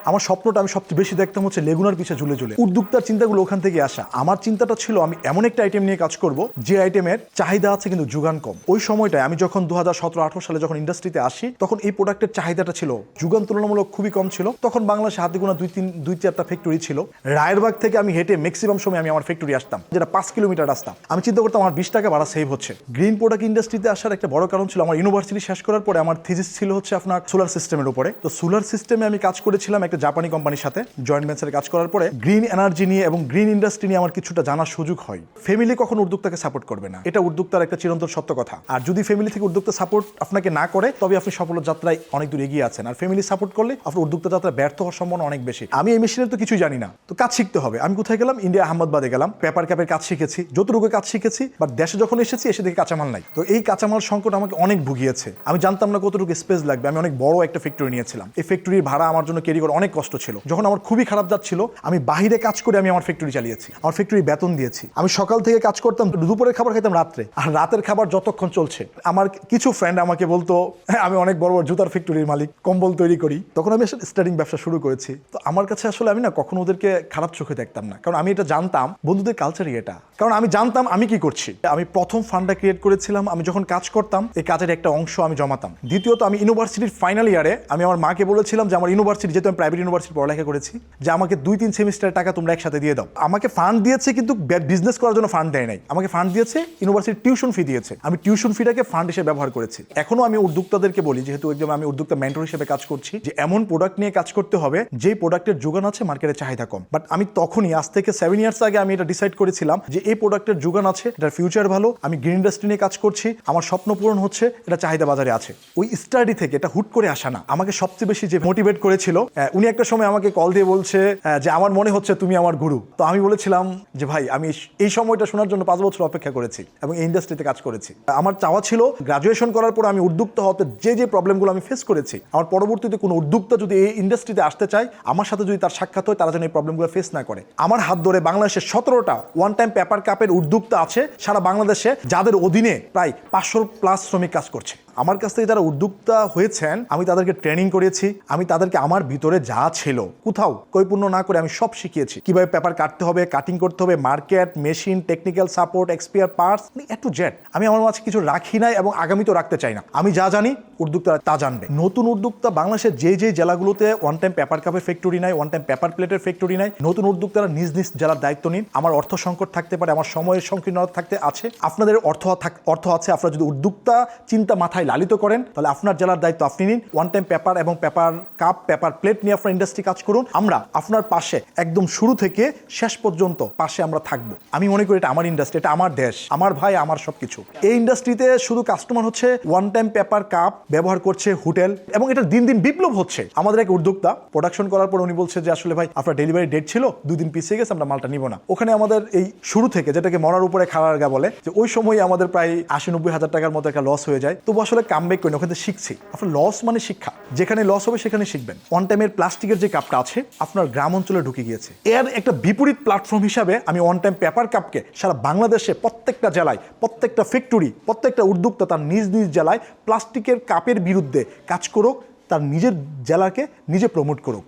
আমার স্বপ্নটা আমি সবচেয়ে বেশি দেখতাম হচ্ছে লেগুনার পিছে ঝুলে ঝুলে। উদ্যোক্তার চিন্তাগুলো ওখান থেকে আসা। আমার চিন্তাটা ছিল আমি এমন একটা আইটেম নিয়ে কাজ করব যে আইটেমের চাহিদা আছে কিন্তু যোগান কম। ওই সময়টায় আমি যখন 2017-18 সালে যখন ইন্ডাস্ট্রিতে আসি তখন এই প্রোডাক্টের চাহিদাটা ছিল, যোগান তুলনামূলক খুবই কম ছিল। তখন বাংলাদেশে হাতে গোনা দুই চারটা ফ্যাক্টরি ছিল। রায়েরবাগ থেকে আমি হেঁটে ম্যাক্সিমাম সময় আমি আমার ফ্যাক্টরি আসতাম, যেটা 5 কিলোমিটার রাস্তা। আমি চিন্তা করতাম আমার 20 টাকা ভাড়া সেভ হচ্ছে। গ্রিন প্রোডাক্ট ইন্ডাস্ট্রিতে আসার একটা বড় কারণ ছিল আমার ইউনিভার্সিটি শেষ করার পরে আমার থিসিস ছিল হচ্ছে আপনার সোলার সিস্টেমের উপরে। তো সোলার সিস্টেমে আমি কাজ করেছিলাম একটা জাপানি কোম্পানির সাথে জয়েন্ট ভেঞ্চারে কাজ করার পরে গ্রিন এনার্জি নিয়ে এবং গ্রিন ইন্ডাস্ট্রি নিয়ে আমার কিছুটা জানার সুযোগ হয়। ফ্যামিলি কখন উদ্যোক্তাকে সাপোর্ট করবে না, এটা উদ্যোক্তার একটা চিরন্তন সত্য কথা। আর যদি ফ্যামিলি থেকে উদ্যোক্তা সাপোর্ট আপনাকে না করে তবে আপনি সফল যাত্রায় অনেক দূর এগিয়ে আছেন। আর ফ্যামিলি সাপোর্ট করলে আপনার উদ্যোক্তা যাত্রা ব্যর্থ হওয়ার সম্ভাবনা অনেক বেশি। আমি এই মেশিনের তো কিছুই জানি না, তো কাজ শিখতে হবে। আমি কোথায় গেলাম? ইন্ডিয়া আহমদাবাদে গেলাম, পেপার কাপের কাজ শিখেছি, যতটুকু কাজ শিখেছি। বাট দেশে যখন এসেছি এসে দেখি কাঁচামাল নাই। তো এই কাঁচামাল সংকট আমাকে অনেক ভুগিয়েছে। আমি জানতাম না কতটুকু স্পেস লাগবে। আমি অনেক বড় একটা ফ্যাক্টরি নিয়েছিলাম, এই ফ্যাক্টরির ভাড়া আমার জন্য ক্যারি করা অনেক কষ্ট ছিল। যখন আমার খুবই খারাপ যাচ্ছিল আমি বাহিরে কাজ করে আমি আমার ফ্যাক্টরি চালিয়েছি, আমার ফ্যাক্টরি বেতন দিয়েছি। আমি সকাল থেকে কাজ করতাম, দুপুরের খাবার খাইতাম রাত্রে, আর রাতের খাবার যতক্ষণ চলছে। আমার কিছু ফ্রেন্ড আমাকে বলতো আমি অনেক বড় বড় জুতার ফ্যাক্টরির মালিক, কম্বল তৈরি করি। তখন আমি আসলে স্টার্টিং ব্যবসা শুরু করেছি। তো আমার কাছে আসলে আমি না কখনো ওদেরকে খারাপ চোখে দেখতাম না, কারণ আমি এটা জানতাম বন্ধুদের কালচারই এটা। কারণ আমি জানতাম আমি কি করছি। আমি প্রথম ফান্ডটা ক্রিয়েট করেছিলাম, আমি যখন কাজ করতাম এই কাজের একটা অংশ আমি জমাতাম। দ্বিতীয়ত আমি ইউনিভার্সিটির ফাইনাল ইয়ারে আমি আমার মাকে বলেছিলাম যে আমার ইউনিভার্সিটি, যেহেতু আমি প্রাইভেট ইউনিভার্সিটি পড়ালেখা করেছি, যে আমাকে 2-3 সেমিস্টারের টাকা তোমরা একসাথে দিয়ে দাও। আমাকে ফান্ড দিয়েছে কিন্তু বিজনেস করার জন্য ফান্ড দেয় নাই, আমাকে ফান্ড দিয়েছে ইউনিভার্সিটির টিউশন ফি দিয়েছে। আমি টিউশন ফিটাকে ফান্ড হিসেবে ব্যবহার করেছি। এখনো আমি উদ্যোক্তাদেরকে বলি, যেহেতু একদম আমি উদ্যোক্তা মেন্টর হিসেবে কাজ করছি, যে এমন প্রোডাক্ট নিয়ে কাজ করতে হবে যেই প্রোডাক্টের যোগান আছে, মার্কেটের চাহিদা কম। বাট আমি তখনই আজ থেকে 7 ইয়ার্স আগে আমি এটা ডিসাইড করেছিলাম যে এই প্রোডাক্টের যোগান আছে, এটার ফিউচার ভালো, আমি গ্রিন ইন্ডাস্ট্রি নিয়ে কাজ করছি, আমার স্বপ্ন পূরণ হচ্ছে, এটা চাহিদা বাজারে আছে। ওই স্টাডি থেকে এটা হুট করে আসা না। আমাকে সবচেয়ে বেশি যে মোটিভেট করেছিল, উনি একটা সময় আমাকে কল দিয়ে বলছে যে আমার মনে হচ্ছে তুমি আমার গুরু। তো আমি বলেছিলাম যে ভাই আমি এই সময়টা শোনার জন্য 5 বছর অপেক্ষা করেছি এবং এই ইন্ডাস্ট্রিতে কাজ করেছি। আমার চাওয়া ছিল গ্রাজুয়েশন করার পর আমি উদ্যোক্তা হতে যে প্রবলেমগুলো আমি ফেস করেছি, আমার পরবর্তীতে কোনো উদ্যোক্তা যদি এই ইন্ডাস্ট্রিতে আসতে চায়, আমার সাথে যদি তার সাক্ষাৎ হয়, তারা যেন এই প্রবলেমগুলো ফেস না করে। আমার হাত ধরে বাংলাদেশের 17টা ওয়ান টাইম পেপার কাপের উদ্যোক্তা আছে সারা বাংলাদেশে, যাদের অধীনে প্রায় 500+ শ্রমিক কাজ করছে। আমার কাছ থেকে যারা উদ্যোক্তা হয়েছেন আমি তাদেরকে ট্রেনিং করিয়েছি, আমি তাদেরকে আমার ভিতরে যা ছিল কোথাও কৈপূর্ণ না করে আমি সব শিখিয়েছি। কিভাবে পেপার কাটতে হবে, কাটিং করতে হবে, মার্কেট, মেশিন, টেকনিক্যাল সাপোর্ট, এক্সপিয়ার পার্টস, এ টু জেড। আমি আমার মাঝে কিছু রাখি নাই এবং আগামীতেও রাখতে চাই না। আমি যা জানি উদ্যোক্তারা তা জানবে। নতুন উদ্যোক্তা বাংলাদেশের যে জেলাগুলোতে ওয়ান টাইম পেপার কাপের ফ্যাক্টরি নাই, ওয়ান টাইম পেপার প্লেটের ফ্যাক্টরি নাই, নতুন উদ্যোক্তারা নিজ নিজ জেলার দায়িত্ব নিন। আমার অর্থ সংকট থাকতে পারে, আমার সময়ের সংকীর্ণতা থাকতে আছে, আপনাদের অর্থ আছে। আপনারা যদি উদ্যোক্তা চিন্তা মাথায় লালিত করেন তাহলে আপনার জেলার দায়িত্ব আপনি নিন। ওয়ান টাইম পেপার এবং পেপার কাপ, পেপার প্লেট নিয়ে আপনার ইন্ডাস্ট্রি কাজ করুন। আমরা আপনার পাশে একদম শুরু থেকে শেষ পর্যন্ত পাশে আমরা থাকবো। আমি মনে করি এটা আমার ইন্ডাস্ট্রি, এটা আমার দেশ, আমার ভাই, আমার সবকিছু। এই ইন্ডাস্ট্রিতে শুধু কাস্টমার হচ্ছে ওয়ান টাইম পেপার কাপ ব্যবহার করছে হোটেল, এবং এটা দিন দিন বিপ্লব হচ্ছে। আমাদের এক উদ্যোক্তা প্রোডাকশন করার পর উনি বলছে যে আসলে ভাই আপনার ডেলিভারি ডেট ছিল 2 দিন পিছিয়ে গেছে, আমরা মালটা নিব না। ওখানে আমাদের এই শুরু থেকে, যেটাকে মরার উপরে খাড়ার গা বলে, যে ওই সময় আমাদের প্রায় 80-90 হাজার টাকার মতো একটা লস হয়ে যায়। তবু আসলে কামব্যাক করি না, ওখানে শিখছি। আপনার লস মানে শিক্ষা, যেখানে লস হবে সেখানে শিখবেন। ওয়ান টাইমের প্লাস্টিকের যে কাপটা আছে আপনার গ্রাম অঞ্চলে ঢুকে গিয়েছে, এর একটা বিপরীত প্ল্যাটফর্ম হিসাবে আমি ওয়ান টাইম পেপার কাপকে সারা বাংলাদেশে প্রত্যেকটা জেলায়, প্রত্যেকটা ফ্যাক্টরি, প্রত্যেকটা উদ্যোক্তা তার নিজ নিজ জেলায় প্লাস্টিকের কাপের বিরুদ্ধে কাজ করুক, তার নিজের জেলাকে নিজে প্রমোট করুক।